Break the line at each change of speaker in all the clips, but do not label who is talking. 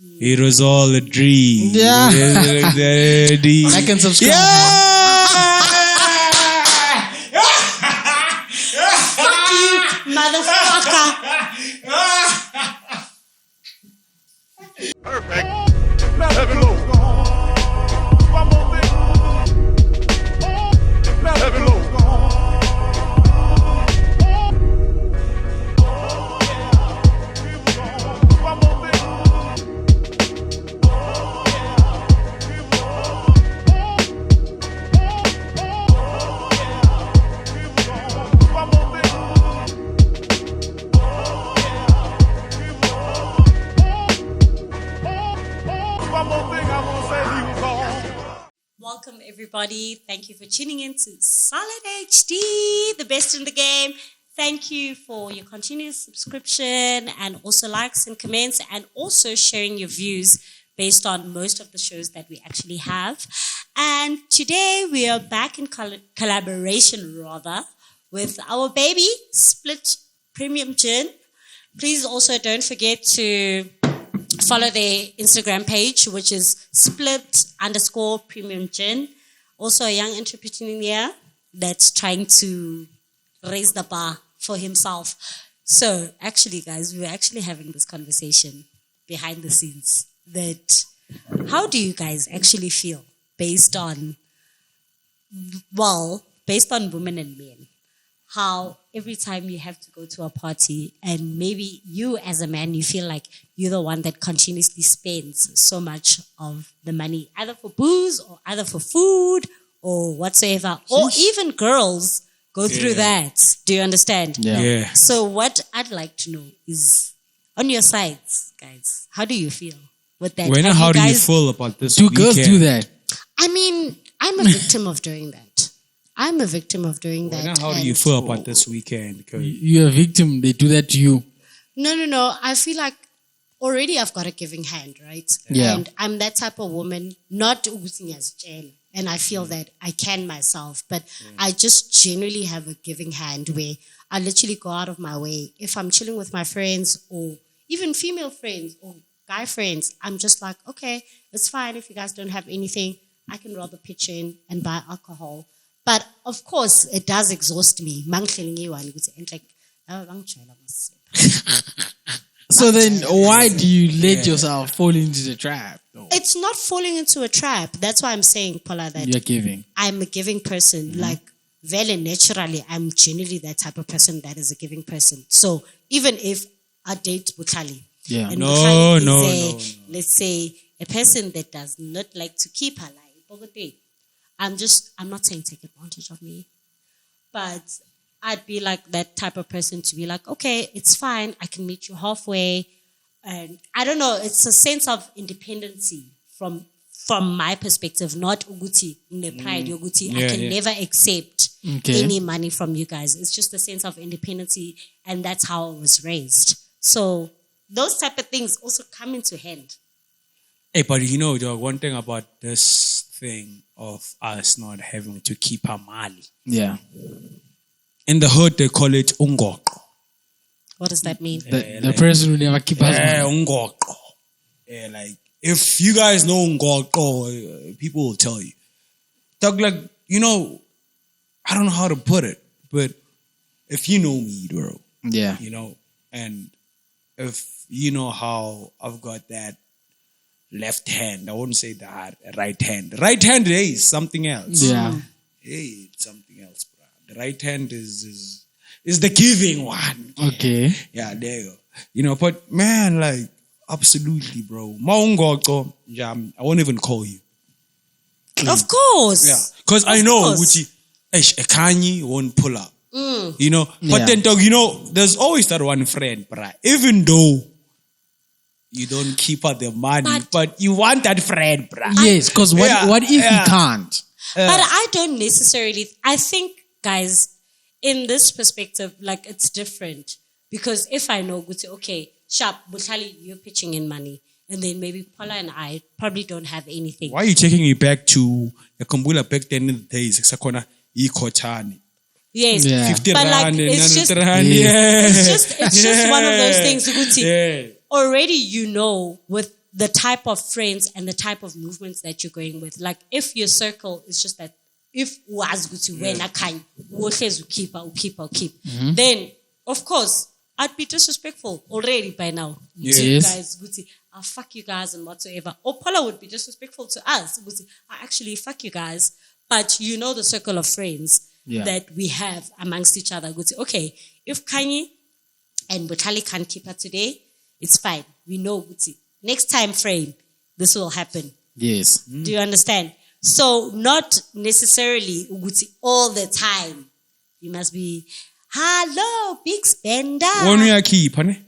It was all a dream.
Yeah.
I
can subscribe.
Fuck you, motherfucker.
Perfect. Now heavy low. One more thing. Now heavy low. One more thing. One more thing. One more thing I want to say, he was on.
Welcome, everybody. Thank you for tuning in to Solid HD, the best in the game. Thank you for your continuous subscription and also likes and comments and also sharing your views based on most of the shows that we actually have. And today we are back in collaboration, with our baby, Split Premium Gin. Please also don't forget to follow their Instagram page, which is split_premium gin. Also a young entrepreneur that's trying to raise the bar for himself. So actually, guys, we're actually having this conversation behind the scenes that how do you guys actually feel based on women and men? How every time you have to go to a party and maybe you as a man, you feel like you're the one that continuously spends so much of the money, either for booze or either for food or whatsoever. Or even girls go through that. Do you understand?
Yeah.
So what I'd like to know is on your sides, guys, how do you feel with that?
When
Have
how do you
guys-
feel about this?
Do girls
weekend?
do that?
I mean, I'm a victim of doing that.
When how do you
and-
feel about this weekend? Because
You're a victim. They do that to you.
No. I feel like already I've got a giving hand, right?
Yeah.
And I'm that type of woman, not using as jail. And I feel that I can myself, but I just generally have a giving hand where I literally go out of my way. If I'm chilling with my friends or even female friends or guy friends, I'm just like, okay, it's fine if you guys don't have anything. I can rather pitch in and buy alcohol. But of course, it does exhaust me.
So then why do you let yourself fall into the trap? though?
It's not falling into a trap. That's why I'm saying, Paula, that
You're giving.
I'm a giving person. Like, very naturally, I'm generally that type of person that is a giving person. So even if I date Bukhali,
Yeah.
and
No,
Bukhali is
no,
a,
no.
let's say, a person that does not like to keep her life, I'm not saying take advantage of me, but I'd be like that type of person to be like, okay, it's fine. I can meet you halfway. And I don't know, it's a sense of independency from my perspective, not uguti, in the pride uguti. I can never accept any money from you guys. It's just a sense of independency, and that's how I was raised. So those type of things also come into hand.
hey, but you know, dog, one thing about this thing of us not having to keep our mali.
Yeah.
In the hood, they call it ungoqo.
What does that mean?
The person who never keep us
Yeah,
money.
ungoqo. Yeah, like, if you guys know ungoqo, people will tell you. Dog, like, you know, I don't know how to put it, but if you know me, bro,
Yeah.
you know, and if you know how I've got that left hand, I wouldn't say that right hand. Right hand, hey, is something else.
Yeah.
Hey, it's something else, bro. The right hand is the giving one.
Okay.
Yeah, there you go. You know, but man, like, absolutely, bro. Maungoqo, I won't even call you.
Of course.
Yeah, because I know
course.
Gucci, a Kanye won't pull up. You know, but
Yeah.
then, dog, you know, there's always that one friend, bruh. Even though you don't keep out the money, but you want that friend, bruh.
Yes, because what if he can't?
But I don't necessarily, I think, guys, in this perspective, like, it's different. Because if I know, okay, sharp, Bukhali, you're pitching in money. And then maybe Paula and I probably don't have anything.
Why are you taking me back to the Kumbula back then in the days? Exakona ikotani.
Yes.
Yeah.
50
But like,
rand,
it's just,
rand,
Yeah.
it's just one of those things, Guti.
Yeah.
Already you know with the type of friends and the type of movements that you're going with. Like if your circle is just that, if was good to when I can, keep, then of course I'd be disrespectful already by now.
Yes.
To you guys, Gucci, I'll fuck you guys and whatsoever. Or Paula would be disrespectful to us. Gucci, I actually fuck you guys, but you know the circle of friends that we have amongst each other. Gucci, okay, if Kanye and Butali can't keep her today, it's fine. We know Gucci. Next time frame, this will happen.
Yes.
Do you understand? So not necessarily Uguti all the time. You must be, hello, big spender.
When we are keep, honey.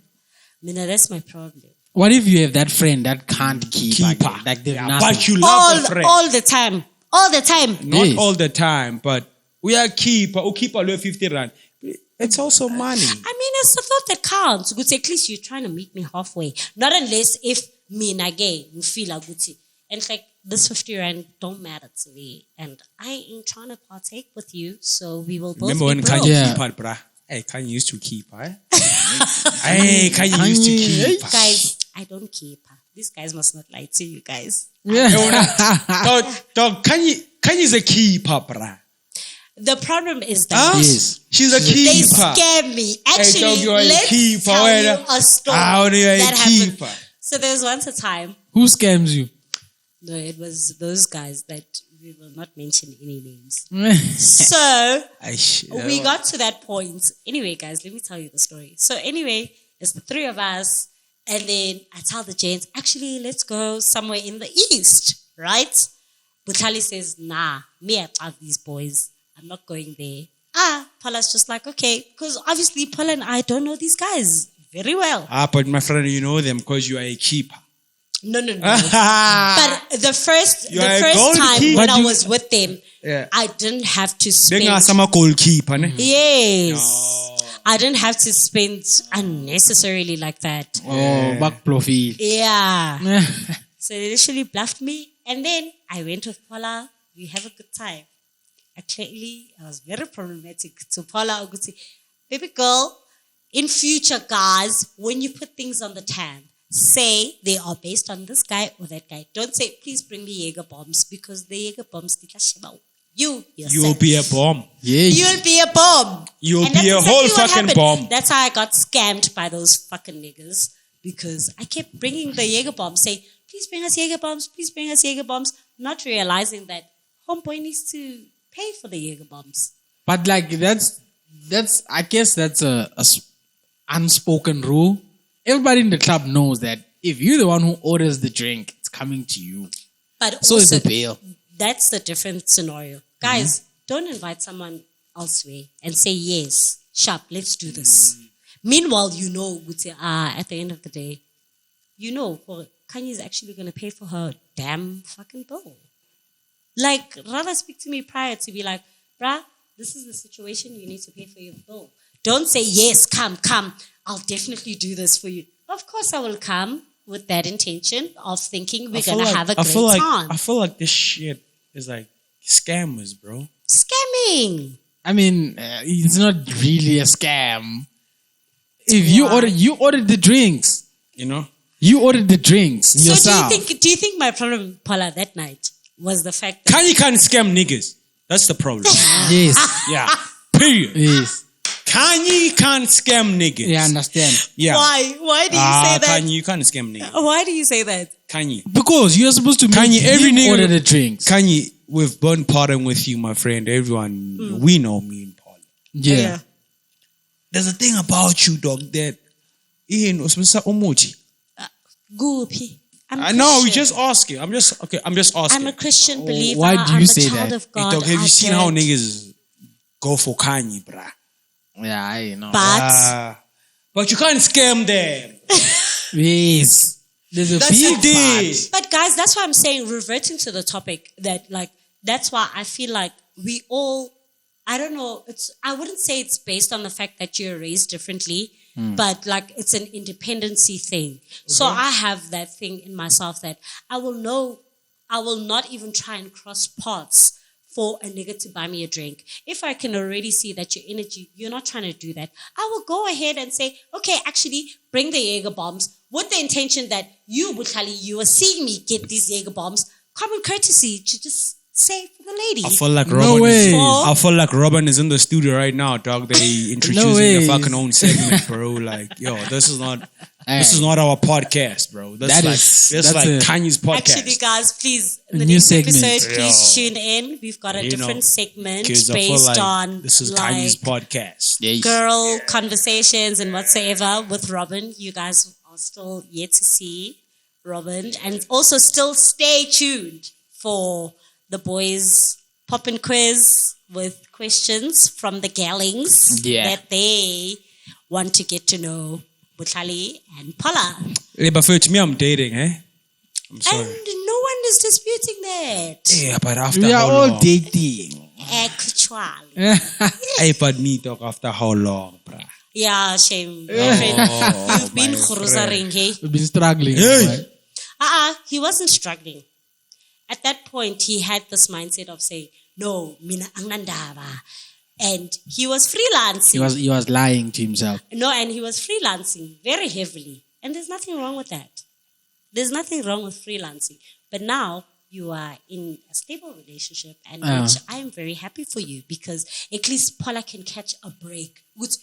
Mina, that's my problem.
What if you have that friend that can't keep
Keeper.
like they've
Yeah,
nothing?
but you love the friend.
All the time. All the time.
Not
Yes.
all the time, but we are keeper. Oh, keeper, 50 rand. It's also money.
I mean, it's the thought that counts. Guti, at least you're trying to meet me halfway. Not unless if me nage, you feel like Guti. And it's like, this 50 rand don't matter to me. And I ain't trying to partake with you, so we will both
Remember
be
when
broke.
Kanye
Yeah.
keep her, bruh? Hey, Kanye used to keep her. Hey, Kanye used to keep her.
Guys, I don't keep her. These guys must not lie to you guys.
Yeah.
Dog, Kanye's a keeper, bruh.
The problem is that
Huh?
Yes.
She's a
they
keeper.
scam me. Actually,
dog, you are a
let's
keeper.
tell
Wait,
you a story
how do you a
that happened.
keeper?
So there was once a time.
Who scams you?
No, it was those guys that we will not mention any names. So we got to that point. Anyway, guys, let me tell you the story. So anyway, it's the three of us. And then I tell the gents, actually, let's go somewhere in the east, right? Butali says, nah, me, I love these boys. I'm not going there. Paula's just like, okay, because obviously Paula and I don't know these guys very well.
But my friend, you know them because you are a keeper.
No. But the first
You are a goalkeeper.
time when
But
I
you-
was with them,
Yeah.
I didn't have to
They are
spend.
some goalkeeper, ne?
Yes. I didn't have to spend unnecessarily like that.
Oh, back profile.
Yeah. So they literally bluffed me. And then I went with Paula. We have a good time. I was very problematic to Paula Oguti. Baby girl, in future, guys, when you put things on the tab, say they are based on this guy or that guy. Don't say, please bring me Jaeger bombs, because the Jaeger bombs, you yourself.
You'll be a bomb.
Yeah.
You'll be a bomb.
You'll
And
be
that's
a whole
exactly what
fucking
happened.
bomb.
That's how I got scammed by those fucking niggas, because I kept bringing the Jaeger bombs, saying, please bring us Jaeger bombs, please bring us Jaeger bombs, not realizing that homeboy needs to pay for the Jaeger bombs.
But like that's I guess that's a unspoken rule. Everybody in the club knows that if you're the one who orders the drink, it's coming to you.
But
So is
also,
the bill.
that's the different scenario. Guys, don't invite someone elsewhere and say, yes, sharp, let's do this. Meanwhile, you know, at the end of the day, you know, Kanye is actually going to pay for her damn fucking bill. Like, rather speak to me prior to be like, bruh, this is the situation, you need to pay for your bill. Don't say, yes, come, I'll definitely do this for you. Of course I will come with that intention of thinking we're going to have a great time.
I feel like this shit is like scammers, bro.
Scamming.
I mean, it's not really a scam. If you ordered the drinks,
You know?
you ordered the drinks yourself.
So do you think my problem, Paula, that night was the fact that
Kanye can't scam niggas. That's the problem.
Yes,
Yeah. Period.
yes.
Kanye can't scam niggas.
Yeah, I understand.
Yeah.
Why? Why do you say that?
Kanye, you can't scam niggas.
Why do you say that?
Kanye.
Because you're supposed to make
Kanye, every
him
nigga-
order the drinks.
Kanye, we've been partying with you, my friend. Everyone, we know me and Paul.
Yeah.
There's a thing about you, dog, that
Goopy.
I know, we just asking. I'm just asking.
I'm a Christian believer.
Why do you
I'm a
say
child
that?
of
Hey,
God.
dog, have
I
you seen
don't-
how niggas go for Kanye, bruh?
Yeah, I know.
But
But you can't scam them.
Yes. There's a
That's
big
the thing.
But guys, that's why I'm saying, reverting to the topic, that like that's why I feel like we all, I don't know, I wouldn't say it's based on the fact that you're raised differently, but like it's an independency thing. So I have that thing in myself that I will not even try and cross paths for a nigga to buy me a drink. If I can already see that your energy, you're not trying to do that, I will go ahead and say, okay, actually bring the Jaeger bombs with the intention that you, Butlali, you are seeing me get these Jaeger bombs. Common courtesy to just say for the lady.
I feel like
No
Robin.
way.
I feel like Robin is in the studio right now, dog. They introducing
way.
the fucking own segment, bro. Like, yo, this is not our podcast, bro. That's
that's
like
a-
Kanye's podcast.
Actually, guys, please,
A
the
new
next
segment.
episode, please
Yo.
tune in. We've got a
You know,
different segment
Kids, I feel
based
like
on
this is
like
Kanye's podcast.
Yes.
girl conversations and whatsoever with Robin. You guys are still yet to see Robin, and also still stay tuned for the boys pop-in quiz with questions from the gallings
Yeah.
that they want to get to know Butlali and Paula.
Yeah, but for me, I'm dating, eh? I'm sorry.
And no one is disputing that.
Yeah, but after
We are
how
all
long?
dating.
Actually.
Hey, but me, dog, after how long, bruh?
Yeah, shame. My friend, you've been cruising, hey?
We've been struggling.
Hey.
right?
He wasn't struggling. At that point, he had this mindset of saying, no, mina angnandava. And he was freelancing.
He was lying to himself.
No, and he was freelancing very heavily. And there's nothing wrong with that. There's nothing wrong with freelancing. But now you are in a stable relationship, and which I am very happy for you, because at least Paula can catch a break. Which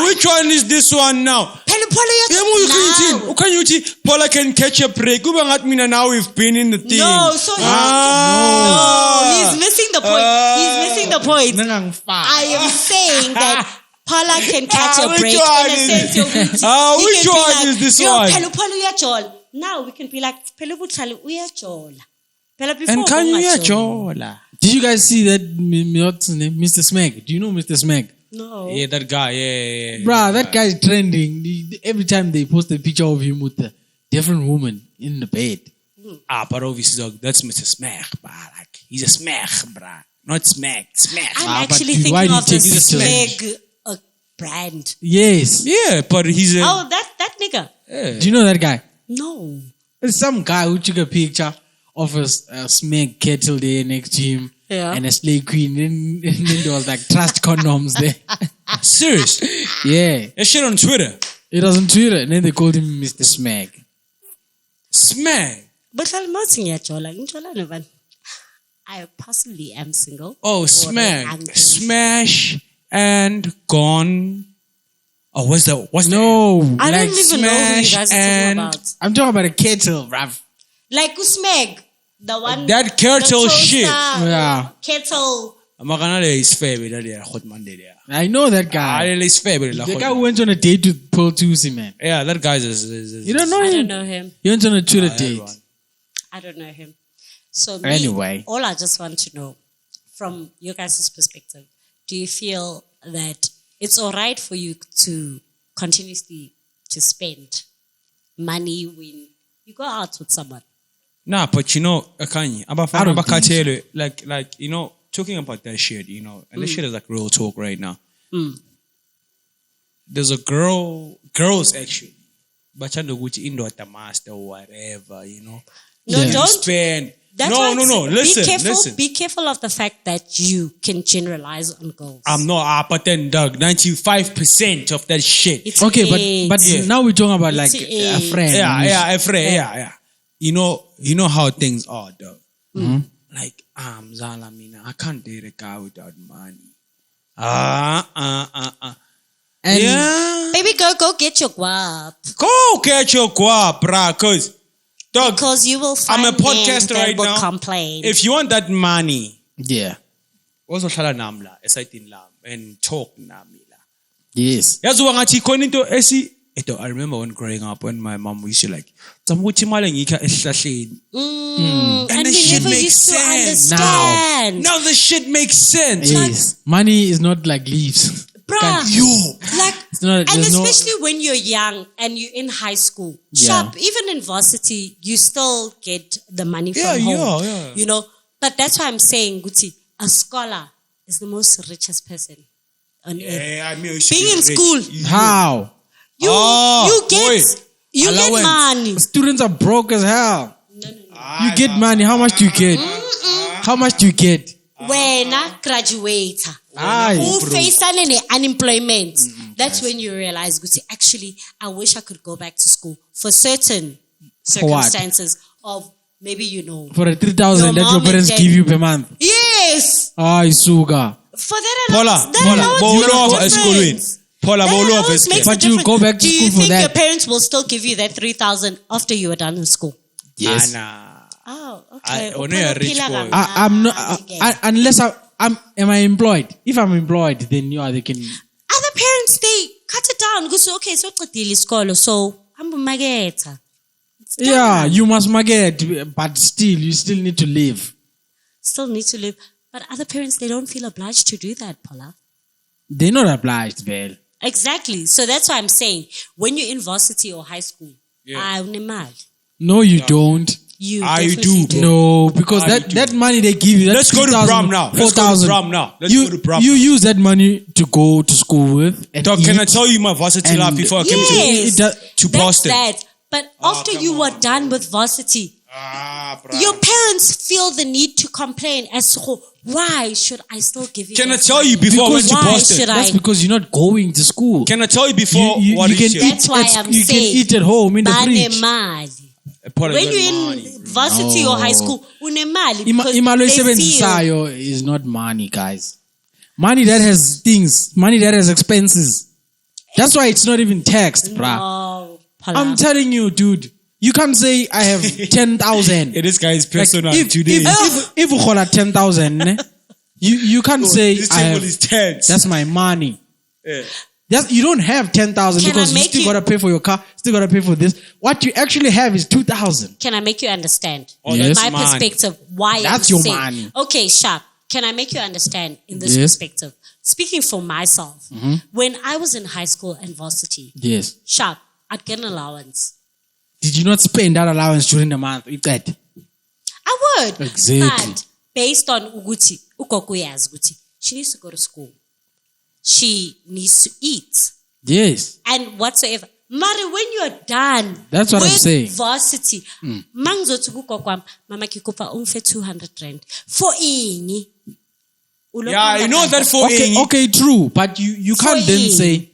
Which one is this one now?
Now.
Can you see Paula can catch a break? Now we've been in the thing.
No, so he's missing the point. He's missing the point. I am saying that Paula can catch a
which
break
one
in a
is
sense.
it?
He
Which
can be
one
like,
is this
"Yo,
one?"
Pelu uyajol." Now we can be like, "Pelu butlali uyajola." Phela before
And can you hear
bongajola.
Jola?
Did you guys see that? What's his name? Mr. Smeg. Do you know Mr. Smeg?
No.
Yeah, that guy, yeah.
Bruh, that guy's trending. Every time they post a picture of him with a different woman in the bed.
But obviously, dog, that's Mr. Smack, bruh. Like, he's a smack, bruh. Not smack, smack.
I'm
but
actually
dude, why
thinking
do you
of the
take this
Smeg brand.
Yes.
Yeah, but he's a...
Oh, that nigga.
Do you know that guy?
No.
There's some guy who took a picture of a Smeg kettle there next to him.
Yeah.
And a slay queen. And then there was like trust condoms there.
Serious?
Yeah.
That shit on Twitter.
It was on Twitter. And then they called him Mr. Smeg.
Smack.
But I'm not saying yajola. I possibly am single.
Oh,
Or
smack.
I'm-
Smash and gone. Oh, what's that? What's
No.
I
like,
don't even know who you
Smash
guys are talking
and-
about.
I'm talking about a kettle, bruv.
Like Usmeg, the one
That kettle
the
shit.
Yeah.
Kettle.
Makanale is fair, but that hot Monday there.
I know that guy.
Is fair, but
The guy who went on a date with Pearl Tusi, man.
yeah, that guy's is
You don't know
I
him?
don't know him.
He went on a Twitter
that
date.
one.
I don't know him. So me,
Anyway.
all I just want to know from your guys' perspective, do you feel that it's all right for you to continuously to spend money when you go out with someone?
Nah, but you know, Kanye,
I don't
Abafana like you know, talking about that shit, you know, and this shit is like real talk right now. There's a girls actually, but indo at the master or whatever, you know.
No,
Yeah.
You
don't.
spend.
That's
No.
why
Listen,
be careful.
listen.
Be careful of the fact that you can generalize on girls.
I'm not, but then, dog, 95% of that shit.
It's
Okay,
AIDS.
but
Yeah.
now we're talking about like
It's
a
AIDS.
friend.
Yeah, Fred, yeah. You know how things are, dog. Like, Zala, mina, I can't date a guy without money.
And
Yeah.
Baby girl, go get your guap.
Go get your guap, bruh, cause, dog,
Because you will find
I'm a
men
podcaster
that
right
will
now.
complain.
If you want that money,
yeah.
also hlala nami la esayidini lami and talk nami la.
Yes.
Yazi ngathi khona into I remember when growing up when my mom used to like zama ukuthi imali ngikha esihlahleni.
And
the
we
shit
never
makes
used to
sense
understand.
Now the shit makes sense.
Yes. Money is not like leaves.
Bruh.
Yo,
Like,
It's not,
and
there's no,
especially when you're young and you're in high school,
Yeah.
sharp, even in varsity, you still get the money from
Yeah,
home.
yeah.
You know, but that's why I'm saying, Guti, a scholar is the most richest person on earth.
yeah, I mean,
Being in school,
how?
you
boy.
get
Allowance.
money.
Students are broke as hell. You get money. How much do you get? How much do you get?
When I graduate,
Aye.
who face unemployment, That's when you realize, Guti, actually, I wish I could go back to school for certain
For what?
circumstances of maybe,
For the 3,000
Your
that your
mom and
parents
dad-
give you per month.
Yes!
Ay, suga.
For that
Paula,
allowance, that
Paula,
allowance
bolo
makes
of
a
eskolweni.
difference.
Paula,
That
bolo of
allowance makes
eskolweni.
a
But you
difference.
go back to
Do you
school for
think
that.
your parents will still give you that 3,000 after you were done in school?
Yes.
Oh, okay.
Only a rich
Uphela
boy.
kancane
I'm not,
ke.
unless am I employed? If I'm employed, then they can.
Other parents, they cut it down. Go, so, okay, so qedile isikolo, so I'm maketa.
Yeah, you must market, but still, you still need to live.
Still need to live. But other parents, they don't feel obliged to do that, Paula.
They're not obliged, Belle.
Exactly. So that's why I'm saying, when you're in varsity or high school, unemali.
No, you don't.
You
You
definitely
do, bro.
No, because
Ah, you
that money they give you, that's
Let's go to
3,000,
prom now. Let's go to
4,000.
prom now. Let's
you,
go to prom
You
now.
use that money to go to school with. And
Dog, can I
eat.
tell you my varsity
And-
life before I came
Yes,
to
that's
Boston?
that. But after
come
you were
on,
done with varsity,
bro.
your parents feel the need to complain as to why should I still give you
Can I
that
tell you
money?
before I went to
Why
Boston?
should
That's
I?
because you're not going to school.
Can I tell you before
you
what
can
is
eat
here?
That's why I'm
you can
saying
eat at home in the fridge.
banemali.
Paula,
When
you got
you're
money,
in
bro.
varsity or high school, unemali
Imali
because they feel
oyisebenzisayo is not money, guys. Money that has things, money that has expenses. That's why it's not even taxed, bruh.
Oh, Paula.
I'm telling you, dude. You can't say I have 10,000.
Yeah, this guy is
Like,
personal
if
today.
if you call 10,000, you can't say
this
I
table
have.
is tense.
That's my money.
Yeah.
You don't have 10,000
Can I
because you
make
still
you-
gotta pay for your car, still gotta pay for this. What you actually have is 2,000.
Can I make you understand?
Oh,
Yes.
My
money.
perspective, why
That's
I'm
your
saying.
money.
Okay, Sharp. Can I make you understand in this
Yes.
perspective? Speaking for myself, when I was in high school and varsity,
Yes.
Sharp, I'd get an allowance.
Did you not spend that allowance during the month? You said.
I would.
Exactly.
But based on Uguti, ugogo uyazi ukuthi she needs to go to school. She needs to eat.
Yes.
And whatsoever. Mari, when you're done
That's what I'm
with
saying.
varsity, mangizothi kugogo wami, mama kikupa unfe 200 rand. For ini.
Yeah, you know that for
Okay, okay, true. But you can't then
Free.
say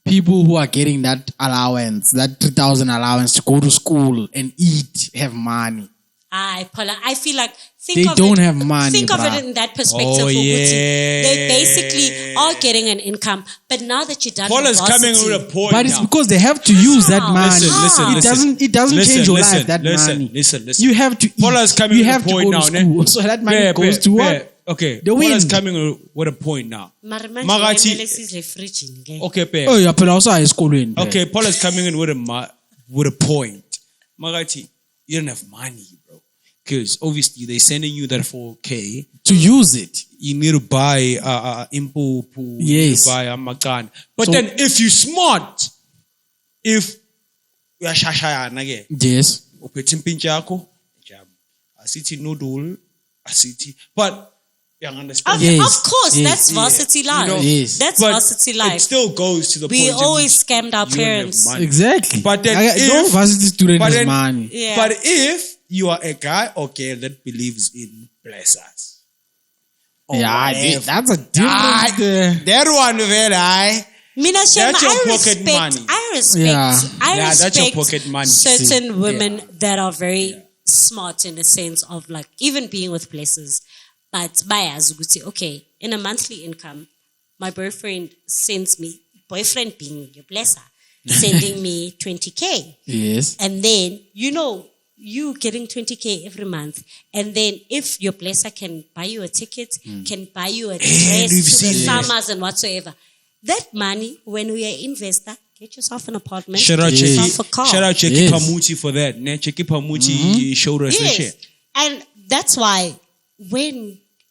people who are getting that allowance, that 3,000 allowance to go to school and eat, have money.
Paula, I feel like
They don't have money,
Think of
bruh.
it in that perspective.
Oh,
Uguti.
yeah.
They basically are getting an income, but now that you're done
Paula's
with
coming
varsity,
with a point
But it's
now.
because they have to use that
How?
money.
Listen,
It doesn't
Listen,
change your
listen,
life, that
listen,
money.
listen.
You have to eat.
Paula's coming
you
with a
have to
point
go
now,
to
ne?
school. So that money goes to what?
Okay,
The
Paula's
wind.
coming with a point now.
Mara manje
Magathi-
kumele sidle fridge nge.
Okay, pe.
Oh, yeah, phela awusayi esikolweni. phela.
Okay, Paula's coming in with a point. Magati, you don't have money, bro. Because obviously they're sending you that 4K.
To use it.
You need to buy impu. You need
Yes.
to buy a makan. But
So-
then if you smart, if uyashashayana ke,
Yes.
uphethe impintshi yakho, jam. Asithi noodle, asithi. But you understand?
Yes,
Of course,
yes,
that's varsity life.
know,
Yes.
That's
But
varsity
it
life.
still goes to the
We
point. in
always
which
scammed our
you don't have
parents.
money.
Exactly.
But then
no
if-
varsity student
but
has
then-
money.
Yeah.
But if you are a guy or girl that believes in blessers,
Yeah,
whatever.
that's a different.
that one very high.
Mina Shema,
That's your
I
pocket
respect,
money.
I respect,
Yeah.
I
Yeah, that's your
respect
pocket money.
certain women that are very smart in the sense of like even being with places. But bias, okay, in a monthly income, my boyfriend sends me, boyfriend being your blesser, sending me 20K.
Yes.
And then, you getting 20K every month. And then if your blesser can buy you a ticket, can buy you a dress
we've
to the
seen this.
summers and whatsoever. That money, when you're an investor, get yourself an apartment,
Shout out
get
Yes.
yourself a car.
Shout out Cheki
Yes.
Pamuti for that. Ne? Cheki Pamuti showed us the
Yes.
shit.
And that's why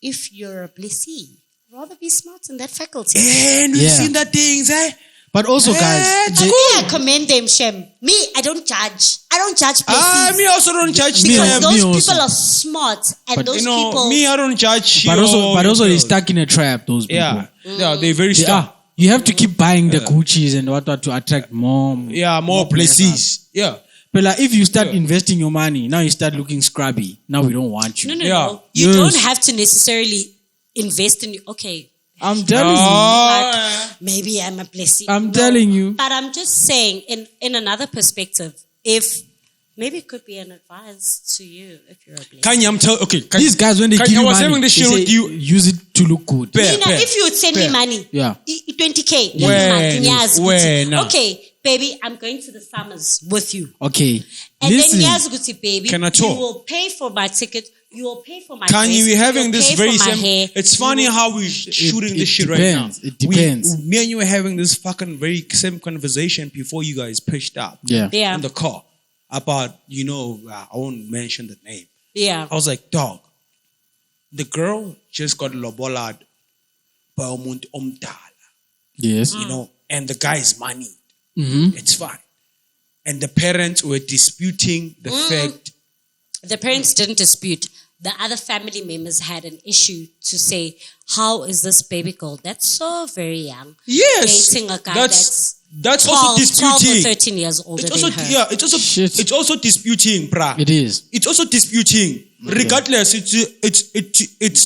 if you're a blessee, rather be smart in that faculty.
And we've
Yeah.
seen that things, eh?
But also, guys,
And
they-
me, I commend them, Shem. Me, I don't judge. I don't judge blessees.
Me also don't judge
Me
because
them.
also.
those people are smart and
But,
those
You know,
people.
me, I don't judge.
but also they're
girls.
stuck in a trap. Those people.
Yeah, yeah, they're very
They
stuck.
are. You have to keep buying the Gucci's and what to attract more.
Yeah, more places. Yeah.
But like, if you start
Yeah.
investing your money, now you start looking scrubby. Now we don't want you.
No.
Yeah.
You
Yes.
don't have to necessarily invest in. Okay,
I'm telling you.
Like, maybe I'm a blessing.
I'm telling you.
But I'm just saying, in another perspective, if maybe it could be an advice to you if you're a blessing.
Kanye, I'm telling. Okay,
These guys, when they give
I
you
was
money,
having this
they
shit
say,
with you.
use it to look good.
Bear,
You know,
bear,
if you would send me
bear.
money,
Yeah.
20K every
When?
month, yes,
When?
okay, baby, I'm going to the summers with you.
Okay.
And
Listen.
then yes, Gucci, baby,
Can I
you
talk?
will pay for my ticket, you will pay for my
Kanye,
dress,
we're having
you'll
this
pay
very
for my
same.
hair.
It's
You
funny
will-
how we're shooting
it
this shit right now.
depends. It depends.
Me and you were having this fucking very same conversation before you guys pitched up.
Yeah.
Yeah.
In the car about I won't mention the name.
Yeah.
I was like, dog, the girl just got lobolad by umuntu omdala,
Yes.
Mm.
you know, and the guy is money.
Mm-hmm.
It's fine. And the parents were disputing the fact.
The parents didn't dispute. The other family members had an issue to say, how is this baby girl that's so very young
Yes,
dating a guy
that's
12,
also
12 or
disputing.
13 years older
It's also
than her?
Shit.
it's also disputing, bruh.
It is.
It's also disputing. Regardless, it's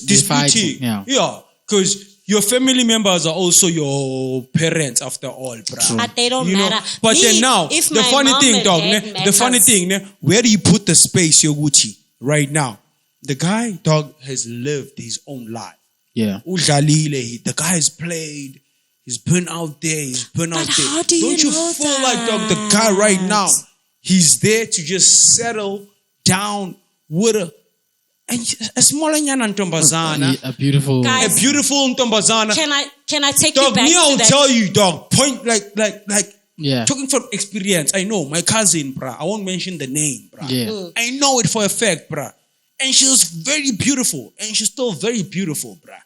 disputing.
Fighting, yeah.
Yeah, because your family members are also your parents after all, bruh.
But they don't
You know,
matter.
but
Me,
then now,
if
the
my
funny
mom
thing,
and
dog,
dad
the funny
matters-
thing, where do you put the space, your Gucci, right now? The guy, dog, has lived his own life.
Yeah.
Udlalile, the guy has played. He's been out there. He's been out
But
there.
how do you
Don't you
know
feel like, dog, the guy right now,
that?
he's there to just settle down with a smaller nyana ntombazana,
A beautiful.
Guys,
a beautiful ntombazana.
Can I take
Dog,
you back
me,
to
I'll
that?
tell you, dog. Point like.
Yeah.
Talking from experience, I know my cousin, bruh. I won't mention the name, bruh.
Yeah.
I know it for a fact, bruh. And she was very beautiful. And she's still very beautiful, bruh.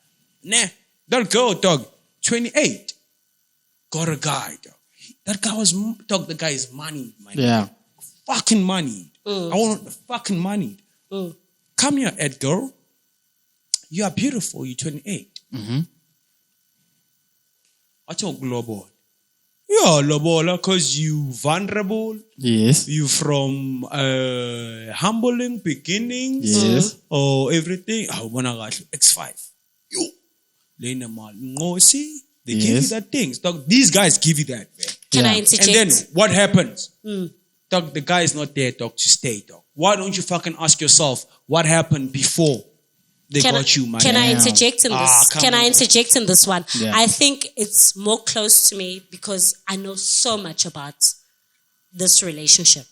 Nah, that girl, dog, 28, got a guy, dog. That guy was, dog, the guy is money, man.
Yeah.
Fucking money. I want the fucking money. Come here, Ed girl. You are beautiful. You're 28.
Mm-hmm.
I talk global. Yeah, lobola, because you vulnerable.
Yes.
You from humbling beginnings.
Yes.
Or everything. X5. You. Lena mal. Ngosi. They give you
Yes.
that things. Dog, these guys give you that, man.
Can
Yeah.
I
And
interject?
then what happens? Dog, the guy is not there, dog, to stay, dog. Why don't you fucking ask yourself what happened before they got you, man?
Can I
Damn.
interject in this?
come
Can I
on.
interject in this one?
Yeah.
I think it's more close to me because I know so much about this relationship.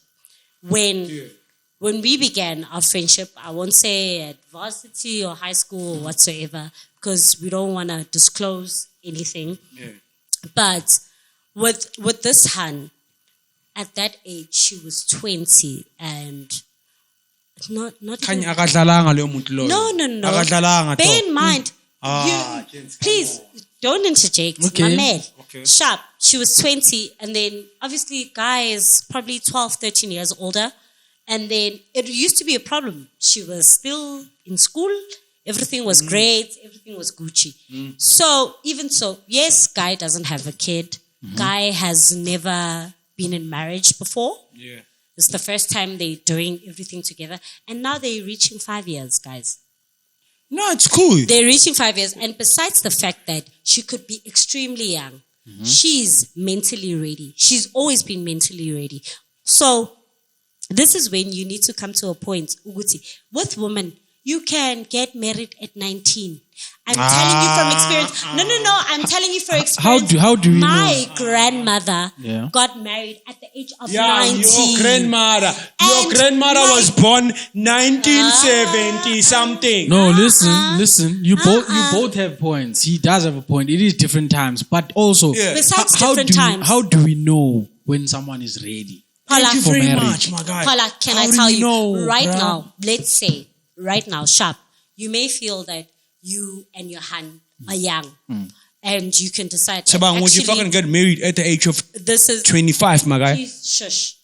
When we began our friendship, I won't say at varsity or high school or whatsoever because we don't want to disclose anything. But with this Han, at that age, she was 20 and not
Kanye
even,
akadlalanga leyo muntu loyo.
no.
Akadlalanga,
Bear
dog.
in mind,
Gents, come
please don't interject.
Okay.
My man.
Okay.
Sharp. She was 20, and then obviously, guy is probably 12, 13 years older. And then it used to be a problem. She was still in school. Everything was great. Everything was Gucci. So, even so, yes, guy doesn't have a kid. Guy has never been in marriage before.
Yeah.
It's the first time they're doing everything together. And now they're reaching 5 years, guys.
No, it's cool.
They're reaching 5 years. And besides the fact that she could be extremely young, she's mentally ready. She's always been mentally ready. So this is when you need to come to a point, Uguti. With women, you can get married at 19. I'm telling you from experience. No. I'm telling you for experience.
How do we
My grandmother
Yeah.
got married at the age of
Yeah,
19.
your grandmother.
And
Your grandmother
my-
was born 1970 something.
No, listen. You both have points. He does have a point. It is different times, but also
Yeah.
Besides
how
different
do
times.
how do we know when someone is ready?
Paula,
Thank you
for
very
marriage.
much, my guy.
Paula, can
How
I
do
tell
you
you
know,
right
bruh?
now, let's say, right now, Sharp, you may feel that you and your Han are young and you can decide that
Sabang, would you
actually,
fucking get married at the age of
this is,
25, my guy?
please, shush.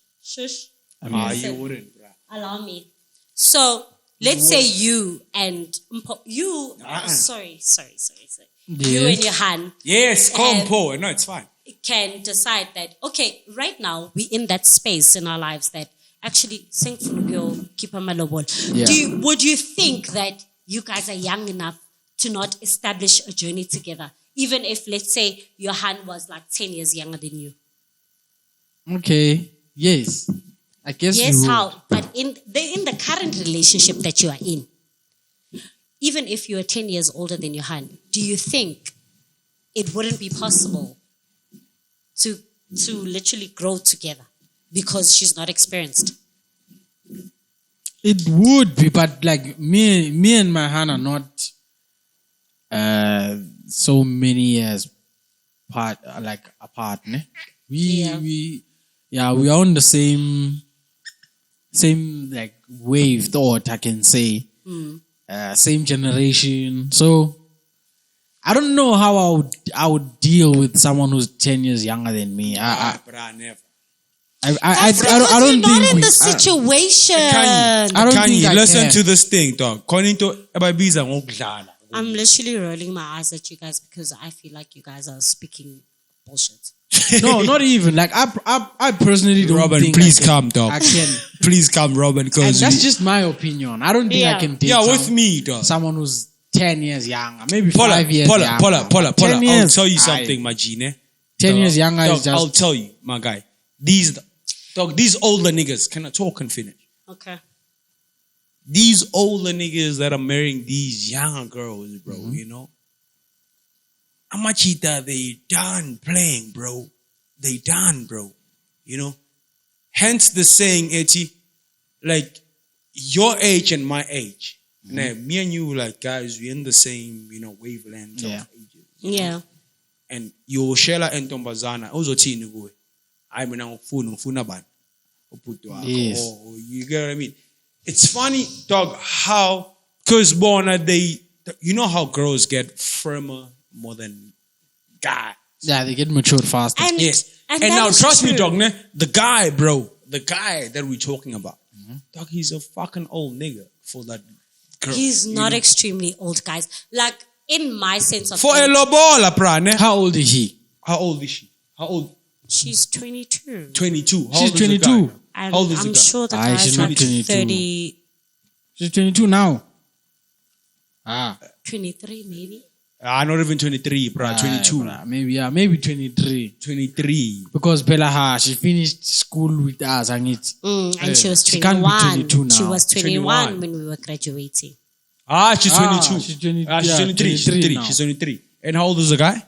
You wouldn't, bruh.
Allow me. So, let's say you and, you, sorry. You and your Han
Yes, come,
And-
Paul. No, it's fine.
can decide that, okay, right now we're in that space in our lives that actually keep
Yeah.
would you think that you guys are young enough to not establish a journey together Even if, let's say, your hand was like 10 years younger than you.
Okay. Yes. I guess
Yes,
you would.
how? But in the current relationship that you are in, even if you are 10 years older than your hand, do you think it wouldn't be possible to literally grow together because she's not experienced?
It would be, but like me and my hand are not so many years apart. Ne? We are on the same like wave thought, I can say. Same generation. So I don't know how I would deal with someone who's 10 years younger than me. I
never.
don't
You're
think
not in
we-
the situation.
I don't think I
listen
can.
to this thing, dog. Konito ebabiza ngokudlala.
I'm literally rolling my eyes at you guys because I feel like you guys are speaking bullshit.
No, not even. Like I personally don't
Robin,
think
please
I can,
come, dog.
I can.
Please come, Robin,
And
because
that's just my opinion. I don't think I
Yeah.
can date
with me, dog.
someone who's 10 years younger, maybe
Paula,
5 years
Paula,
younger.
Paula, Paula,
10
Paula. I'll
years,
tell you
aye.
something, my G, ne?
10 years younger
Dog,
is just...
I'll tell you, my guy. These older niggas, can I talk and finish?
Okay.
These older niggas that are marrying these younger girls, bro, you know? Amachita, they done playing, bro. They done, bro. You know? Hence the saying, Eti, like, your age and my age. Now, me and you, like, guys, we're in the same, wavelength
Yeah.
of ages.
Yeah.
And you shela entombazana, uzothini kuwe? Hayi mina ngifuna bani? Ubhuti wakho.
Yes.
Oh, you get what I mean? It's funny, dog, how, because you know how girls get firmer more than guys.
Yeah, they get matured faster.
And,
Yes. And
that
now,
is
trust me,
true.
dog, ne? The guy that we're talking about, dog, he's a fucking old nigga for that girl.
He's
you
not
know?
extremely old, guys. Like, in my sense of
For a
age,
lobola, pra, ne?
How old is he?
How old is she? How old?
she's 22.
22. How
She's
old is the guy
22.
now?
And
How old is the
I'm
guy?
sure the
Aye,
guy's
she's not
like
22.
30,
She's 22 now.
23 maybe.
Not even 23, bro. 22.
Bruh, maybe 23.
23.
Because Bella, she finished school with us and it's
And she was
she can't be
21.
22 now.
She was 21
21.
when we were graduating.
She's 22.
she's 20
she's
yeah,
23. She's
23
23.
now.
She's 23. And how old is the guy?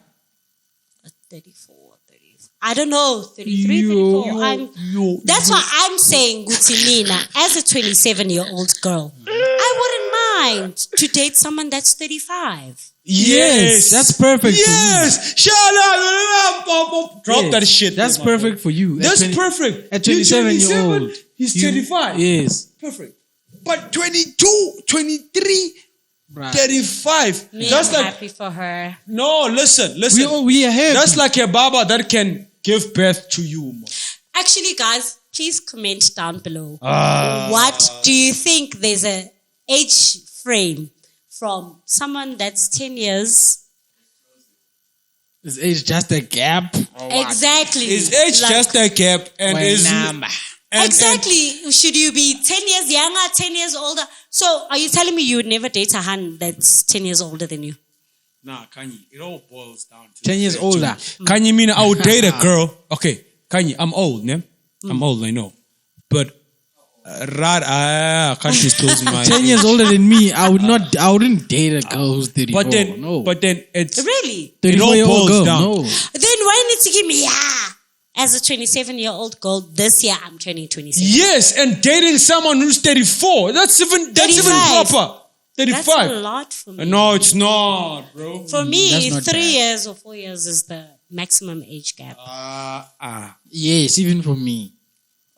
34, 30. I don't know, 33, 34. That's why I'm saying, Guti Mina, as a 27-year-old girl, I wouldn't mind to date someone that's 35.
Yes, that's perfect
Yes. Shut up. Drop
Yes,
that shit.
That's
my
perfect for you. At
That's
20
perfect.
At
You're
27-year-old.
He's 35.
Yes.
Perfect. But 22, 23,
Bruh.
35.
Me,
That's
I'm
like,
happy for her.
no, listen.
We ahead.
That's like a baba that can give birth to you. Man.
Actually, guys, please comment down below. What do you think there's a age frame from someone that's 10 years?
Is age just a gap?
Exactly.
Is age
Like,
just a gap? And
Well,
is
nah.
exactly. Should you be 10 years younger, 10 years older? So are you telling me you would never date a hand that's 10 years older than you?
Nah, Kanye, it all boils down to
10 years older.
Kanye mean I would date a girl. Okay, Kanye, I'm old, ne? I'm old, I know. But Kanye's closing my
10 years older than me, I wouldn't date a girl who's 34.
But then it's
Really?
it all
34-year-old
boils
girl,
down.
no.
Then why need to give me as a 27-year-old girl, this year I'm turning 27.
Yes, and dating someone who's 34. That's even
35.
proper. 35.
That's a lot for me.
No, it's not, bro.
For me,
That's not
3
bad.
years or 4 years is the maximum age gap.
Yes, even for me.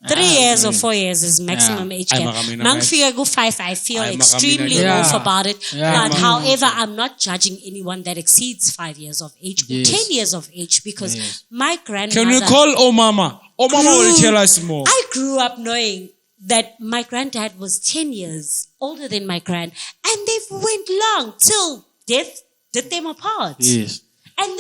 3 years or 4 years is maximum age
Ay,
gap.
makamina,
Nang
guys.
figure go 5, I feel
Ay, makamina,
extremely
guys.
off about it.
Yeah.
But however, I'm not judging anyone that exceeds 5 years of age or
Yes.
10 years of age because
Yes.
my grandmother...
Can we call Omama? Omama will
grew-
tell us more.
I grew up knowing that my granddad was 10 years older than my grand, and they went long till death did them apart.
Yes.
And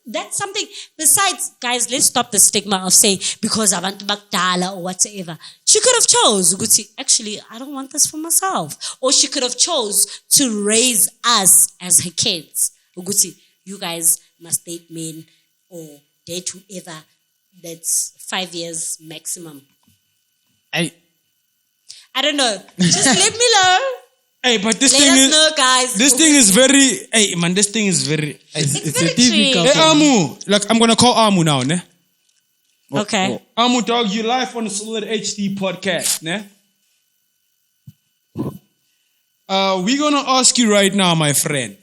that's something besides, guys, let's stop the stigma of saying because I want to bakdala or whatsoever. She could have chose, Uguti, actually, I don't want this for myself. Or she could have chose to raise us as her kids. Uguti, you guys must date men or date whoever that's 5 years maximum? I don't know. Just let me know.
Hey, but this
Let
thing
us
is
know, guys.
this thing is very. Hey, man, this thing is very.
It's
very
a TV
tricky.
couple.
Hey, Amu, like I'm gonna call Amu now, ne?
Okay.
Amu, dog, you live on the Solid HD podcast, ne? We're gonna ask you right now, my friend.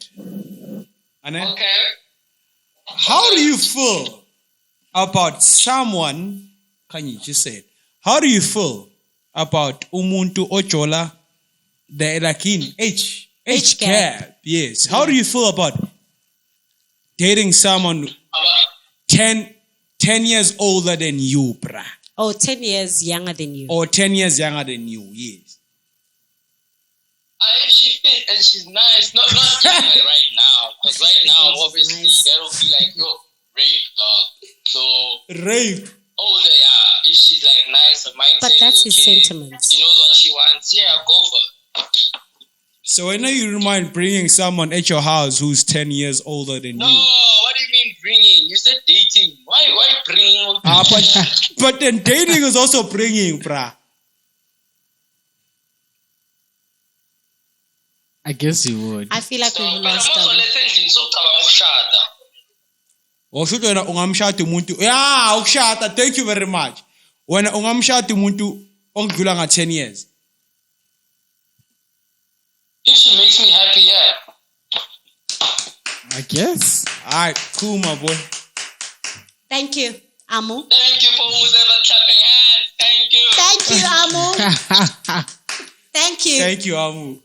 Ane?
Okay.
How do you feel about someone? Can you just say it? How do you feel about umuntu ojola the like in age
Age
gap?
gap.
Yes. How do you feel about dating someone 10 years older than you, bruh?
Oh, 10 years younger than you.
Or 10 years younger than you, yes.
If she fit and she's nice, not like right now. Because right now, obviously,
Nice.
that'll be like, yo, rape, dog. So,
Rape.
older, yeah. If she's like nice, her mindset
But that's
is
his
okay,
sentiments.
she knows what she wants, yeah, go for it.
So I know you don't mind bringing someone at your house who's 10 years older than
No,
you.
what do you mean bringing? You said dating. Why bringing?
But then dating is also bringing, bruh.
I guess you would.
I feel like
So,
we've
but I'm
lost
also
them.
listening, so talang
Washuto na ungamshati umuntu. Yeah, ukushata. Thank you very much. When ungamshati umuntu ongdlula nga 10 years.
If she makes me happy, yeah.
I guess.
All right, cool, my boy.
Thank you, Amu.
Thank you for who's ever clapping hands. Thank you.
Thank you, Amu. Thank you.
Thank you, Amu.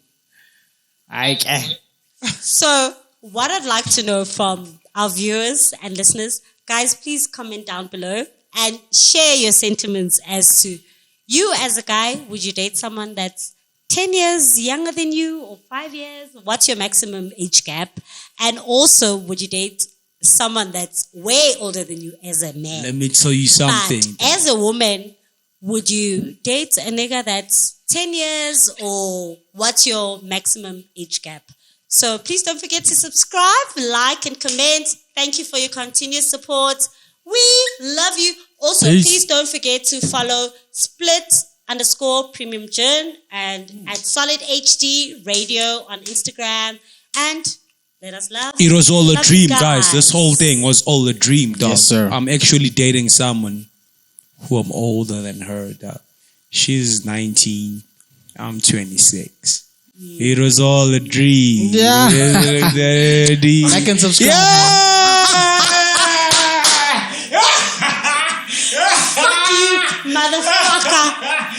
So, what I'd like to know from our viewers and listeners, guys, please comment down below and share your sentiments as to you as a guy. Would you date someone that's 10 years younger than you or 5 years? What's your maximum age gap? And also, would you date someone that's way older than you as a man?
Let me tell you something.
But as a woman, would you date a nigga that's 10 years or what's your maximum age gap? So please don't forget to subscribe, like, and comment. Thank you for your continuous support. We love you. Also,
Peace.
please don't forget to follow split_premium journ and at Solid HD Radio on Instagram. And let us love.
It was all a
Love you
dream, guys. This whole thing was all a dream, dog.
Yes, sir.
I'm actually dating someone who I'm older than her, dog. She's 19. I'm 26. It was all a dream.
Yeah.
I
can subscribe.
Fuck you, motherfucker.